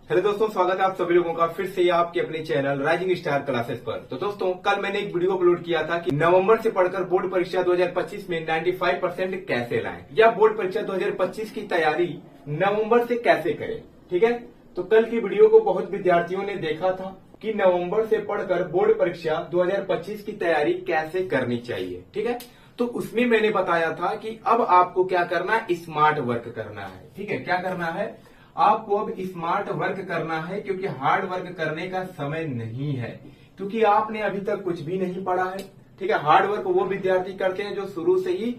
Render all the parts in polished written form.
Hello दोस्तों, स्वागत है आप सभी लोगों का फिर से आपके अपने चैनल राइजिंग स्टार क्लासेस पर। तो दोस्तों, कल मैंने एक वीडियो अपलोड किया था कि नवंबर से पढ़कर बोर्ड परीक्षा 2025 में 95% कैसे लाएं या बोर्ड परीक्षा 2025 की तैयारी नवंबर से कैसे करें। ठीक है, तो कल की वीडियो को बहुत विद्यार्थियों ने देखा था कि नवंबर से पढ़कर बोर्ड परीक्षा 2025 की तैयारी कैसे करनी चाहिए। ठीक है, तो उसमें मैंने बताया था कि अब आपको क्या करना है, स्मार्ट वर्क करना है। ठीक है, क्या करना है, आपको अब स्मार्ट वर्क करना है क्योंकि हार्ड वर्क करने का समय नहीं है, क्योंकि आपने अभी तक कुछ भी नहीं पढ़ा है। ठीक है, हार्ड वर्क वो विद्यार्थी करते हैं जो शुरू से ही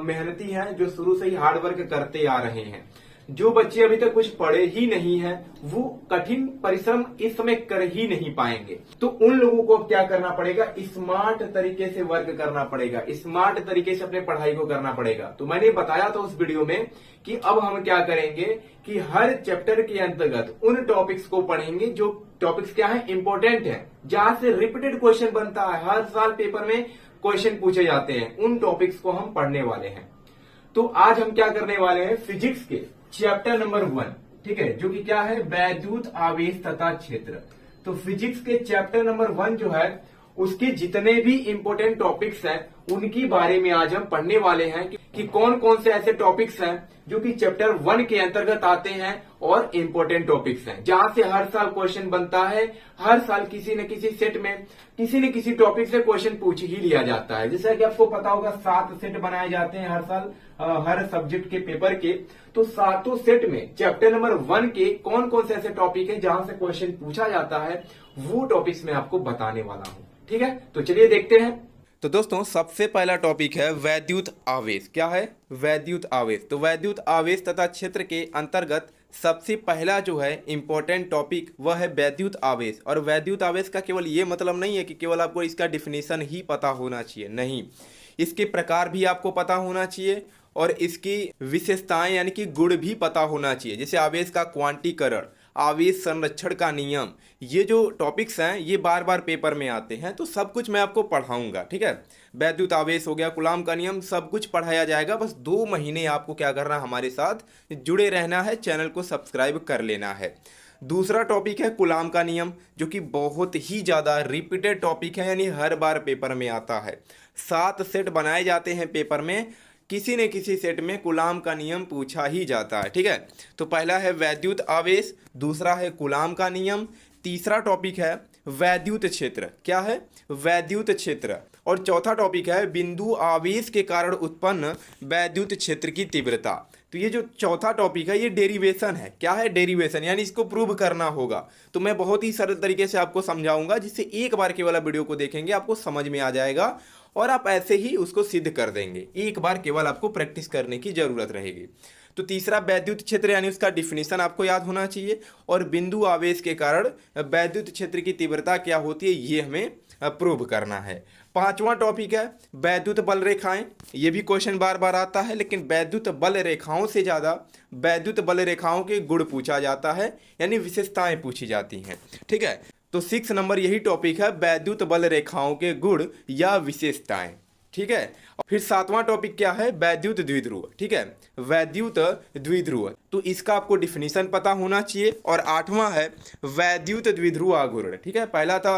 मेहनती हैं, जो शुरू से ही हार्ड वर्क करते आ रहे हैं। जो बच्चे अभी तक कुछ पढ़े ही नहीं है वो कठिन परिश्रम इस समय कर ही नहीं पाएंगे। तो उन लोगों को अब क्या करना पड़ेगा, स्मार्ट तरीके से वर्क करना पड़ेगा, स्मार्ट तरीके से अपने पढ़ाई को करना पड़ेगा। तो मैंने बताया था उस वीडियो में कि अब हम क्या करेंगे कि हर चैप्टर के अंतर्गत उन टॉपिक्स को पढ़ेंगे जो टॉपिक्स क्या है, इंपॉर्टेंट है, जहां से रिपीटेड क्वेश्चन बनता है, हर साल पेपर में क्वेश्चन पूछे जाते हैं, उन टॉपिक्स को हम पढ़ने वाले हैं। तो आज हम क्या करने वाले हैं, फिजिक्स के चैप्टर नंबर 1, ठीक है, जो कि क्या है, वैद्युत आवेश तथा क्षेत्र। तो फिजिक्स के चैप्टर नंबर 1 जो है उसके जितने भी इंपॉर्टेंट टॉपिक्स हैं उनकी बारे में आज हम पढ़ने वाले हैं कि कौन कौन से ऐसे टॉपिक्स हैं जो कि चैप्टर 1 के अंतर्गत आते हैं और इंपॉर्टेंट टॉपिक्स हैं, जहां से हर साल क्वेश्चन बनता है। हर साल किसी न किसी सेट में किसी न किसी टॉपिक से क्वेश्चन पूछ ही लिया जाता है। जैसा कि आपको पता होगा 7 सेट बनाए जाते हैं हर साल हर सब्जेक्ट के पेपर के। तो 7 सेट में चैप्टर नंबर 1 के कौन कौन से ऐसे टॉपिक है जहां से क्वेश्चन पूछा जाता है, वो टॉपिक्स मैं आपको बताने वाला हूं। ठीक है, तो चलिए देखते हैं। तो दोस्तों, सबसे पहला टॉपिक है वैद्युत आवेश। क्या है, वैद्युत आवेश। तो वैद्युत आवेश तथा क्षेत्र के अंतर्गत सबसे पहला जो है इंपॉर्टेंट टॉपिक वह है वैद्युत आवेश। और वैद्युत आवेश का केवल ये मतलब नहीं है कि केवल आपको इसका डिफिनीशन ही पता होना चाहिए, नहीं, इसके प्रकार भी आपको पता होना चाहिए और इसकी विशेषताएं यानी कि गुण भी पता होना चाहिए। जैसे आवेश का क्वांटीकरण, आवेश संरक्षण का नियम, ये जो टॉपिक्स हैं ये बार बार पेपर में आते हैं, तो सब कुछ मैं आपको पढ़ाऊंगा। ठीक है, वैद्युत आवेश हो गया, कूलाम का नियम, सब कुछ पढ़ाया जाएगा। बस 2 महीने आपको क्या करना, हमारे साथ जुड़े रहना है, चैनल को सब्सक्राइब कर लेना है। दूसरा टॉपिक है कूलाम का नियम, जो कि बहुत ही ज़्यादा रिपीटेड टॉपिक है, यानी हर बार पेपर में आता है। 7 सेट बनाए जाते हैं पेपर में, किसी न किसी सेट में कूलाम का नियम पूछा ही जाता है। ठीक है, तो पहला है वैद्युत आवेश, दूसरा है कूलाम का नियम, तीसरा टॉपिक है वैद्युत क्षेत्र। क्या है, वैद्युत क्षेत्र। और चौथा टॉपिक है बिंदु आवेश के कारण उत्पन्न वैद्युत क्षेत्र की तीव्रता। तो ये जो चौथा टॉपिक है ये डेरिवेशन है। क्या है, डेरिवेशन, यानी इसको प्रूव करना होगा। तो मैं बहुत ही सरल तरीके से आपको समझाऊंगा, जिससे एक बार केवल वीडियो को देखेंगे आपको समझ में आ जाएगा और आप ऐसे ही उसको सिद्ध कर देंगे। एक बार केवल आपको प्रैक्टिस करने की जरूरत रहेगी। तो तीसरा वैद्युत क्षेत्र, यानी उसका डिफिनीशन आपको याद होना चाहिए, और बिंदु आवेश के कारण वैद्युत क्षेत्र की तीव्रता क्या होती है ये हमें प्रूव करना है। पांचवा टॉपिक है वैद्युत बल रेखाएं। ये भी क्वेश्चन बार बार आता है, लेकिन वैद्युत बल रेखाओं से ज़्यादा वैद्युत बल रेखाओं के गुण पूछा जाता है, यानी विशेषताएं पूछी जाती हैं। ठीक है, तो 6 नंबर यही टॉपिक है, वैद्युत बल रेखाओं के गुण या विशेषताएं। ठीक है, फिर 7वां टॉपिक क्या है, वैद्युत द्विध्रुव। ठीक है, वैद्युत द्विध्रुव, तो इसका आपको डिफिनीशन पता होना चाहिए। और 8वां है वैद्युत द्विध्रुव आघूर्ण। ठीक है, पहला था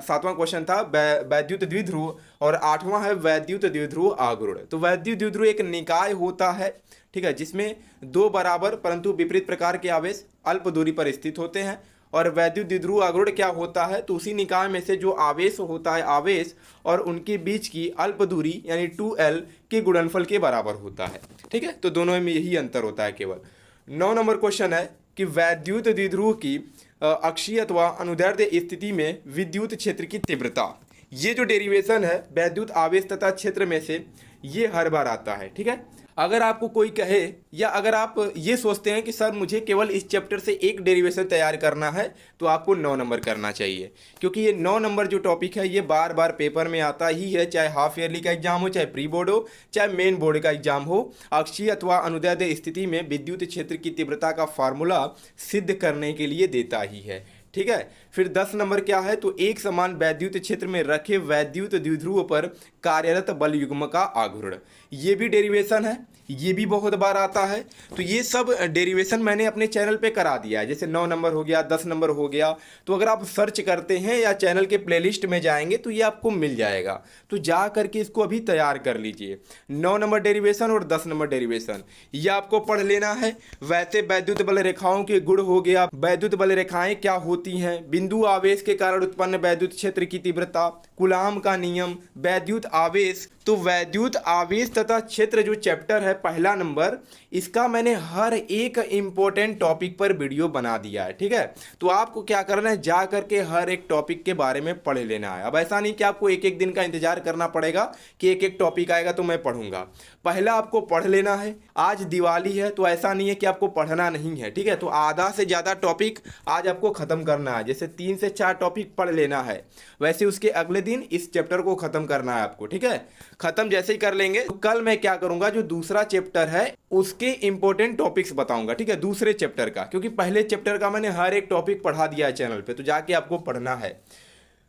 7वां क्वेश्चन था वैद्युत द्विध्रुव, और 8वां है वैद्युत द्विध्रुव आघूर्ण। तो वैद्युत द्विध्रुव एक निकाय होता है, ठीक है, जिसमें 2 बराबर परंतु विपरीत प्रकार के आवेश अल्प दूरी पर स्थित होते हैं। और वैद्युत द्विध्रुव आघूर्ण क्या होता है, तो उसी निकाय में से जो आवेश होता है, आवेश और उनके बीच की अल्प दूरी यानी 2l के गुणनफल के बराबर होता है। ठीक है, तो दोनों में यही अंतर होता है केवल। 9 नंबर क्वेश्चन है कि वैद्युत द्विध्रुव की अक्षीय अथवा अनुदैर्ध्य स्थिति में विद्युत क्षेत्र की तीव्रता। ये जो डेरिवेशन है वैद्युत आवेश तथा क्षेत्र में से, ये हर बार आता है। ठीक है, अगर आपको कोई कहे या अगर आप ये सोचते हैं कि सर मुझे केवल इस चैप्टर से एक डेरिवेशन तैयार करना है, तो आपको 9 नंबर करना चाहिए, क्योंकि ये 9 नंबर जो टॉपिक है ये बार बार पेपर में आता ही है, चाहे हाफ ईयरली का एग्जाम हो, चाहे प्री बोर्ड हो, चाहे मेन बोर्ड का एग्जाम हो। अक्षीय अथवा अनुदैर्ध्य स्थिति में विद्युत क्षेत्र की तीव्रता का फार्मूला सिद्ध करने के लिए देता ही है। ठीक है, फिर 10 नंबर क्या है, तो एक समान वैद्युत क्षेत्र में रखे वैद्युत द्विध्रुव पर कार्यरत बल युग्म का आघूर्ण। ये भी डेरिवेशन है, ये भी बहुत बार आता है। तो ये सब डेरिवेशन मैंने अपने चैनल पे करा दिया है, जैसे 9 नंबर हो गया, 10 नंबर हो गया। तो अगर आप सर्च करते हैं या चैनल के प्लेलिस्ट में जाएंगे तो ये आपको मिल जाएगा। तो जा करके इसको अभी तैयार कर लीजिए। 9 नंबर डेरिवेशन और 10 नंबर डेरिवेशन ये आपको पढ़ लेना है। वैसे वैद्युत बल रेखाओं के गुण हो गया, वैद्युत बल रेखाएं क्या होती हैं, बिंदु आवेश के कारण उत्पन्न वैद्युत क्षेत्र की तीव्रता, कूलाम का नियम, वैद्युत आवेश। तो वैद्युत आवेश तथा क्षेत्र जो चैप्टर है पहला नंबर, इसका मैंने हर एक इंपॉर्टेंट टॉपिक पर वीडियो बना दिया है, ठीक है। तो आपको क्या करना है, जा करके हर एक टॉपिक के बारे में पढ़ लेना है। अब ऐसा नहीं कि आपको एक एक दिन का इंतजार करना पड़ेगा कि एक एक टॉपिक आएगा तो मैं पढ़ूंगा। पहला आपको पढ़ लेना है। आज दिवाली है तो ऐसा नहीं है कि आपको पढ़ना नहीं है, ठीक है। तो आधा से ज़्यादा टॉपिक आज आपको ख़त्म करना है, जैसे 3 से 4 टॉपिक पढ़ लेना है, वैसे उसके अगले दिन इस चैप्टर को ख़त्म करना है आपको, ठीक है। ख़त्म जैसे ही कर लेंगे तो कल मैं क्या करूंगा, जो दूसरा चैप्टर है उसके इंपॉर्टेंट टॉपिक्स बताऊंगा, ठीक है, दूसरे चैप्टर का। क्योंकि पहले चैप्टर का मैंने हर एक टॉपिक पढ़ा दिया है चैनल पे, तो जाके आपको पढ़ना है।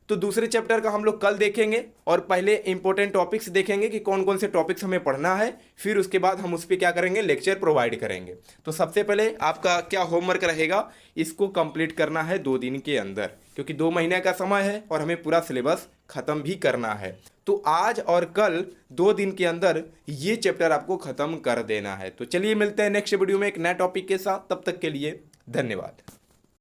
तो दूसरे चैप्टर का हम लोग कल देखेंगे और पहले इंपॉर्टेंट टॉपिक्स देखेंगे कि कौन कौन से टॉपिक्स हमें पढ़ना है, फिर उसके बाद हम उस पर क्या करेंगे, लेक्चर प्रोवाइड करेंगे। तो सबसे पहले आपका क्या होमवर्क रहेगा, इसको कंप्लीट करना है 2 दिन के अंदर, क्योंकि 2 महीने का समय है और हमें पूरा सिलेबस खत्म भी करना है। तो आज और कल 2 दिन के अंदर ये चैप्टर आपको खत्म कर देना है। तो चलिए मिलते हैं नेक्स्ट वीडियो में एक नए टॉपिक के साथ, तब तक के लिए धन्यवाद।